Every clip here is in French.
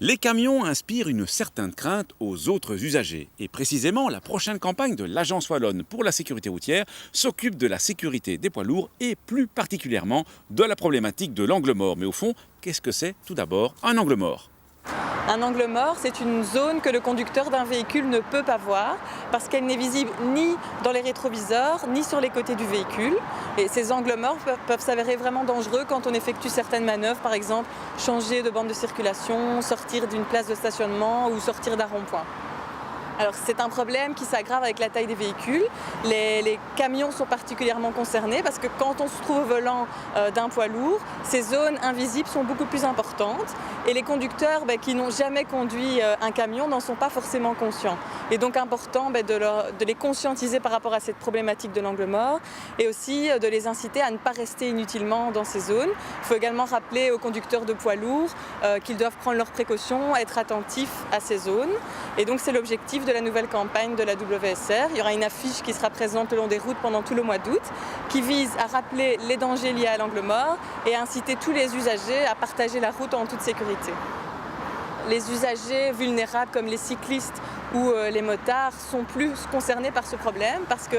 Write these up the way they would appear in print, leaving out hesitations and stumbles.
Les camions inspirent une certaine crainte aux autres usagers. Et précisément, la prochaine campagne de l'Agence wallonne pour la sécurité routière s'occupe de la sécurité des poids lourds et plus particulièrement de la problématique de l'angle mort. Mais au fond, qu'est-ce que c'est tout d'abord un angle mort ? Un angle mort, c'est une zone que le conducteur d'un véhicule ne peut pas voir parce qu'elle n'est visible ni dans les rétroviseurs ni sur les côtés du véhicule. Et ces angles morts peuvent s'avérer vraiment dangereux quand on effectue certaines manœuvres, par exemple changer de bande de circulation, sortir d'une place de stationnement ou sortir d'un rond-point. Alors c'est un problème qui s'aggrave avec la taille des véhicules. Les camions sont particulièrement concernés parce que quand on se trouve au volant d'un poids lourd, ces zones invisibles sont beaucoup plus importantes et les conducteurs qui n'ont jamais conduit un camion n'en sont pas forcément conscients. Et donc important de les conscientiser par rapport à cette problématique de l'angle mort et aussi de les inciter à ne pas rester inutilement dans ces zones. Il faut également rappeler aux conducteurs de poids lourds qu'ils doivent prendre leurs précautions, être attentifs à ces zones. Et donc c'est l'objectif de la nouvelle campagne de la WSR. Il y aura une affiche qui sera présente le long des routes pendant tout le mois d'août qui vise à rappeler les dangers liés à l'angle mort et à inciter tous les usagers à partager la route en toute sécurité. Les usagers vulnérables comme les cyclistes ou les motards sont plus concernés par ce problème parce que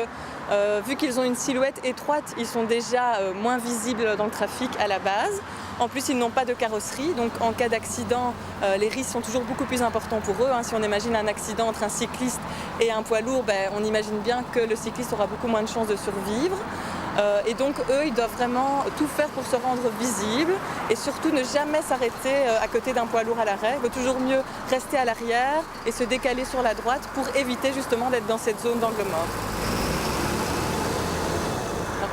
vu qu'ils ont une silhouette étroite, ils sont déjà moins visibles dans le trafic à la base. En plus, ils n'ont pas de carrosserie, donc en cas d'accident, les risques sont toujours beaucoup plus importants pour eux. Si on imagine un accident entre un cycliste et un poids lourd, on imagine bien que le cycliste aura beaucoup moins de chances de survivre. Et donc eux, ils doivent vraiment tout faire pour se rendre visibles et surtout ne jamais s'arrêter à côté d'un poids lourd à l'arrêt. Il vaut toujours mieux rester à l'arrière et se décaler sur la droite pour éviter justement d'être dans cette zone d'angle mort.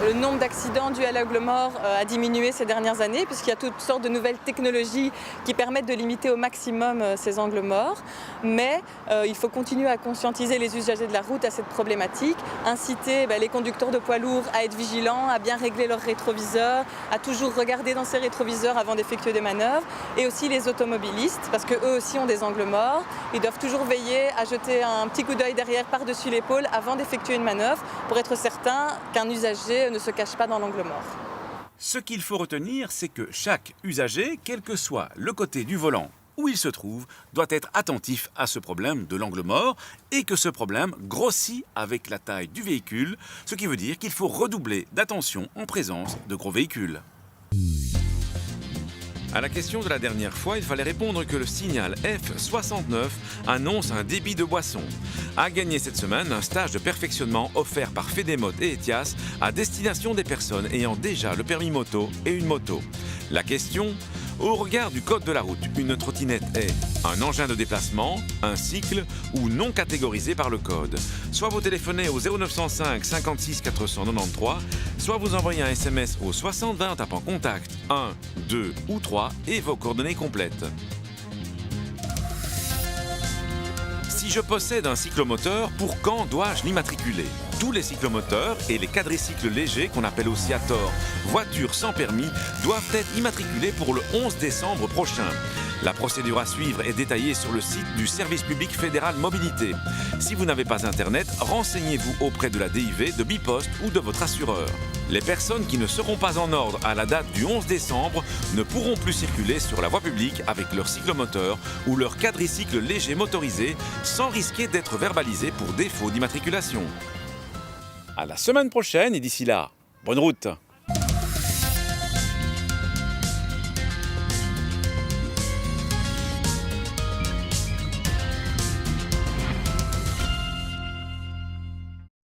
Le nombre d'accidents dus à l'angle mort a diminué ces dernières années puisqu'il y a toutes sortes de nouvelles technologies qui permettent de limiter au maximum ces angles morts. Mais il faut continuer à conscientiser les usagers de la route à cette problématique, inciter les conducteurs de poids lourds à être vigilants, à bien régler leurs rétroviseurs, à toujours regarder dans ces rétroviseurs avant d'effectuer des manœuvres, et aussi les automobilistes parce qu'eux aussi ont des angles morts. Ils doivent toujours veiller à jeter un petit coup d'œil derrière par-dessus l'épaule avant d'effectuer une manœuvre pour être certain qu'un usager ne se cache pas dans l'angle mort. Ce qu'il faut retenir, c'est que chaque usager, quel que soit le côté du volant où il se trouve, doit être attentif à ce problème de l'angle mort et que ce problème grossit avec la taille du véhicule, ce qui veut dire qu'il faut redoubler d'attention en présence de gros véhicules. À la question de la dernière fois, il fallait répondre que le signal F69 annonce un débit de boisson. A gagné cette semaine un stage de perfectionnement offert par Fédémote et Etias à destination des personnes ayant déjà le permis moto et une moto. La question: au regard du code de la route, une trottinette est un engin de déplacement, un cycle ou non catégorisé par le code. Soit vous téléphonez au 0905 56 493, soit vous envoyez un SMS au 6020 en tapant contact 1, 2 ou 3 et vos coordonnées complètes. Si je possède un cyclomoteur, pour quand dois-je l'immatriculer ? Tous les cyclomoteurs et les quadricycles légers, qu'on appelle aussi à tort voitures sans permis, doivent être immatriculés pour le 11 décembre prochain. La procédure à suivre est détaillée sur le site du Service public fédéral mobilité. Si vous n'avez pas Internet, renseignez-vous auprès de la DIV, de Bipost ou de votre assureur. Les personnes qui ne seront pas en ordre à la date du 11 décembre ne pourront plus circuler sur la voie publique avec leur cyclomoteur ou leur quadricycle léger motorisé sans risquer d'être verbalisés pour défaut d'immatriculation. À la semaine prochaine et d'ici là, bonne route!